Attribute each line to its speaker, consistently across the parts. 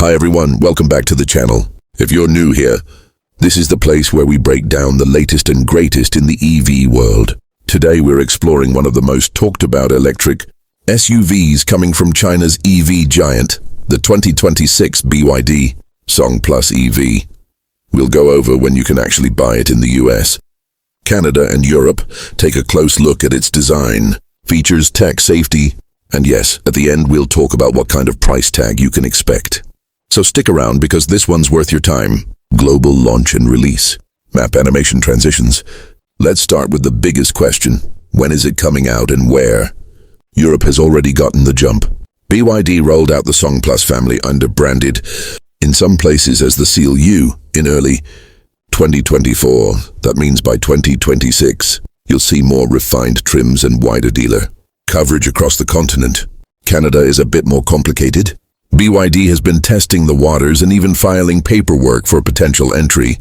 Speaker 1: Hi everyone, welcome back to the channel. If you're new here, this is the place where we break down the latest and greatest in the EV world. Today we're exploring one of the most talked about electric SUVs coming from China's EV giant, the 2026 BYD Song Plus EV. We'll go over when you can actually buy it in the US, Canada and Europe, take a close look at its design, features, tech, safety, and yes, at the end we'll talk about what kind of price tag you can expect. So stick around because this one's worth your time. Global launch and release. Map animation transitions. Let's start with the biggest question. When is it coming out and where? Europe has already gotten the jump. BYD rolled out the Song Plus family under branded, in some places as the Seal U, in early 2024. That means by 2026, you'll see more refined trims and wider dealer coverage across the continent. Canada is a bit more complicated. BYD has been testing the waters and even filing paperwork for potential entry,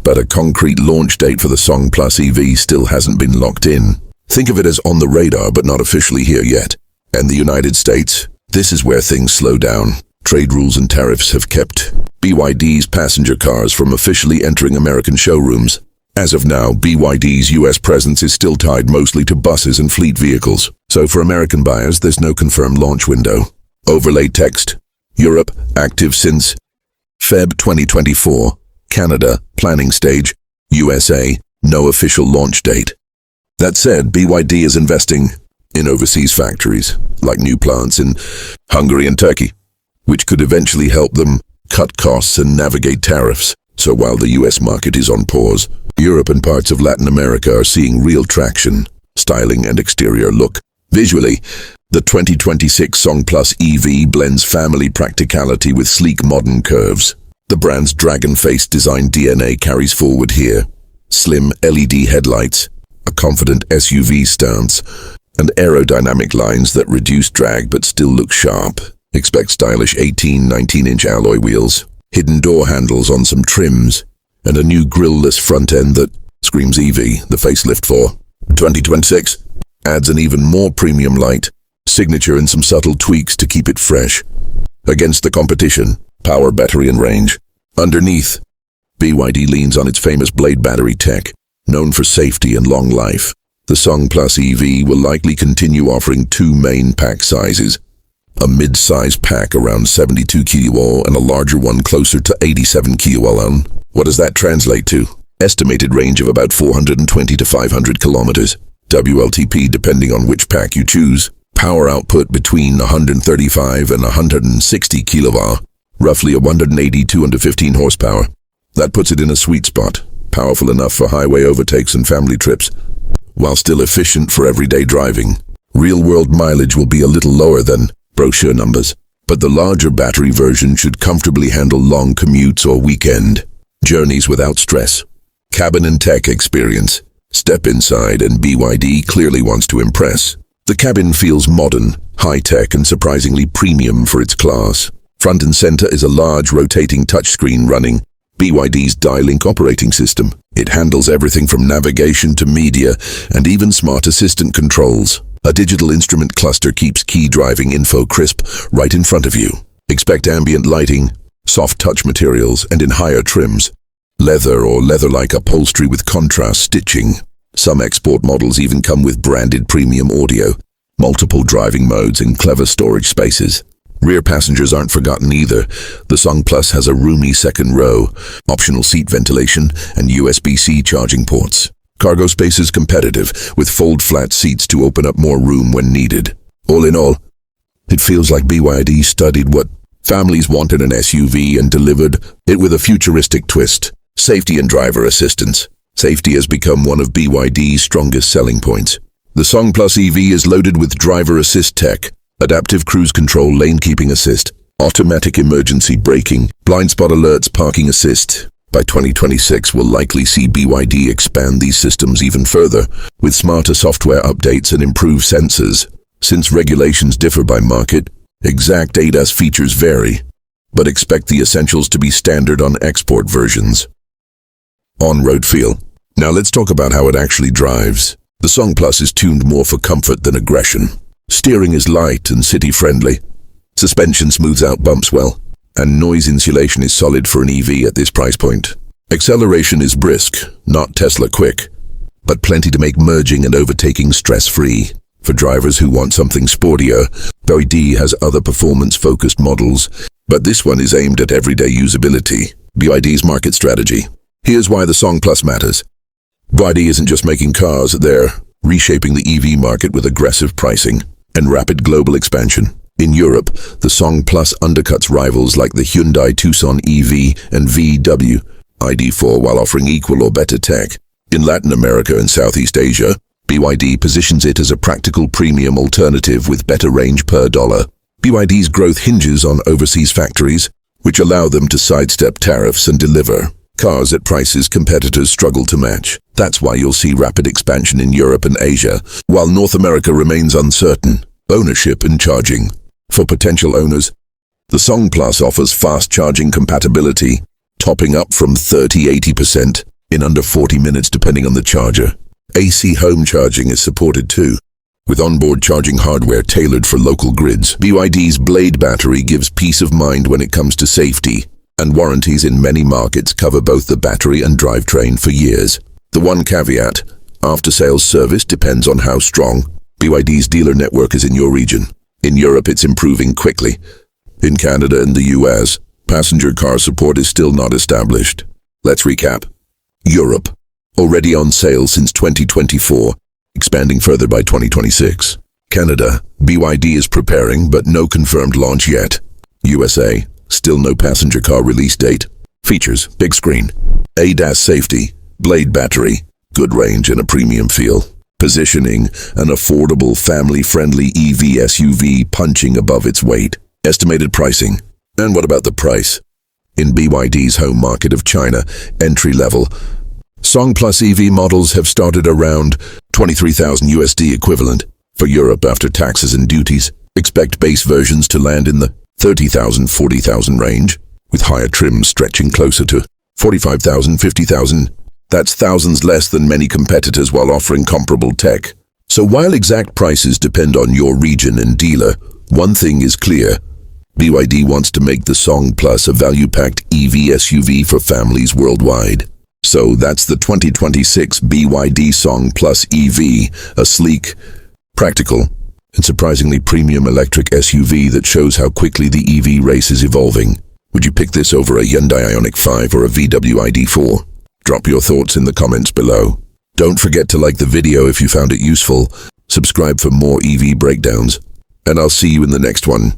Speaker 1: but a concrete launch date for the Song Plus EV still hasn't been locked in. Think of it as on the radar but not officially here yet. And the United States, this is where things slow down. Trade rules and tariffs have kept BYD's passenger cars from officially entering American showrooms. As of now, BYD's US presence is still tied mostly to buses and fleet vehicles. So for American buyers, there's no confirmed launch window. Overlay text. Europe, active since Feb 2024. Canada, planning stage. USA, no official launch date. That said, BYD is investing in overseas factories, like new plants in Hungary and Turkey, which could eventually help them cut costs and navigate tariffs. So while the US market is on pause, Europe and parts of Latin America are seeing real traction, styling and exterior look. Visually, the 2026 Song Plus EV blends family practicality with sleek modern curves. The brand's dragon-faced design DNA carries forward here. Slim LED headlights, a confident SUV stance, and aerodynamic lines that reduce drag but still look sharp. Expect stylish 18-19-inch alloy wheels, hidden door handles on some trims, and a new grille-less front end that screams EV, the facelift for 2026. Adds an even more premium light signature and some subtle tweaks to keep it fresh. Against the competition, power, battery and range. Underneath, BYD leans on its famous Blade battery tech, known for safety and long life. The Song Plus EV will likely continue offering two main pack sizes, a mid-size pack around 72 kWh and a larger one closer to 87 kWh. What does that translate to? Estimated range of about 420 to 500 kilometers. WLTP depending on which pack you choose. Power output between 135 and 160 kW, roughly 180 to 215 horsepower. That puts it in a sweet spot, powerful enough for highway overtakes and family trips, while still efficient for everyday driving. Real-world mileage will be a little lower than brochure numbers, but the larger battery version should comfortably handle long commutes or weekend journeys without stress. Cabin and tech experience. Step inside and BYD clearly wants to impress. The cabin feels modern, high-tech and surprisingly premium for its class. Front and center is a large rotating touchscreen running BYD's Ioniq operating system. It handles everything from navigation to media and even smart assistant controls. A digital instrument cluster keeps key driving info crisp right in front of you. Expect ambient lighting, soft touch materials and in higher trims. Leather or leather-like upholstery with contrast stitching. Some export models even come with branded premium audio, multiple driving modes and clever storage spaces. Rear passengers aren't forgotten either. The Song Plus has a roomy second row, optional seat ventilation and USB-C charging ports. Cargo space is competitive, with fold-flat seats to open up more room when needed. All in all, it feels like BYD studied what families wanted in an SUV and delivered it with a futuristic twist. Safety and driver assistance. Safety has become one of BYD's strongest selling points. The Song Plus EV is loaded with driver assist tech, adaptive cruise control, lane keeping assist, automatic emergency braking, blind spot alerts, parking assist. By 2026, we'll likely see BYD expand these systems even further, with smarter software updates and improved sensors. Since regulations differ by market, exact ADAS features vary, but expect the essentials to be standard on export versions. On-road feel. Now let's talk about how it actually drives. The Song Plus is tuned more for comfort than aggression. Steering is light and city-friendly. Suspension smooths out bumps well. and noise insulation is solid for an EV at this price point. Acceleration is brisk, not Tesla quick, but plenty to make merging and overtaking stress-free. For drivers who want something sportier, BYD has other performance-focused models, but this one is aimed at everyday usability. BYD's market strategy. Here's why the Song Plus matters. BYD isn't just making cars, they're reshaping the EV market with aggressive pricing and rapid global expansion. In Europe, the Song Plus undercuts rivals like the Hyundai Tucson EV and VW ID.4 while offering equal or better tech. In Latin America and Southeast Asia, BYD positions it as a practical premium alternative with better range per dollar. BYD's growth hinges on overseas factories, which allow them to sidestep tariffs and deliver cars at prices competitors struggle to match. That's why you'll see rapid expansion in Europe and Asia, while North America remains uncertain. Ownership and charging. For potential owners, the Song Plus offers fast charging compatibility, topping up from 30–80% in under 40 minutes depending on the charger. AC home charging is supported too, with onboard charging hardware tailored for local grids. BYD's Blade battery gives peace of mind when it comes to safety, and warranties in many markets cover both the battery and drivetrain for years. The one caveat, after-sales service depends on how strong BYD's dealer network is in your region. In Europe, it's improving quickly. In Canada and the US, passenger car support is still not established. Let's recap. Europe, already on sale since 2024, expanding further by 2026. Canada, BYD is preparing but no confirmed launch yet. USA, still no passenger car release date. Features, big screen, ADAS safety, Blade battery, good range and a premium feel. Positioning, an affordable family-friendly EV SUV punching above its weight. Estimated pricing. And what about the price? In BYD's home market of China, entry-level Song Plus EV models have started around 23,000 USD equivalent. For Europe, after taxes and duties, expect base versions to land in the 30,000–40,000 range, with higher trims stretching closer to 45,000–50,000. That's thousands less than many competitors while offering comparable tech. So while exact prices depend on your region and dealer, one thing is clear. BYD wants to make the Song Plus a value-packed EV SUV for families worldwide. So that's the 2026 BYD Song Plus EV, a sleek, practical, and surprisingly premium electric SUV that shows how quickly the EV race is evolving. Would you pick this over a Hyundai Ioniq 5 or a VW ID.4? Drop your thoughts in the comments below. Don't forget to like the video if you found it useful, subscribe for more EV breakdowns, and I'll see you in the next one.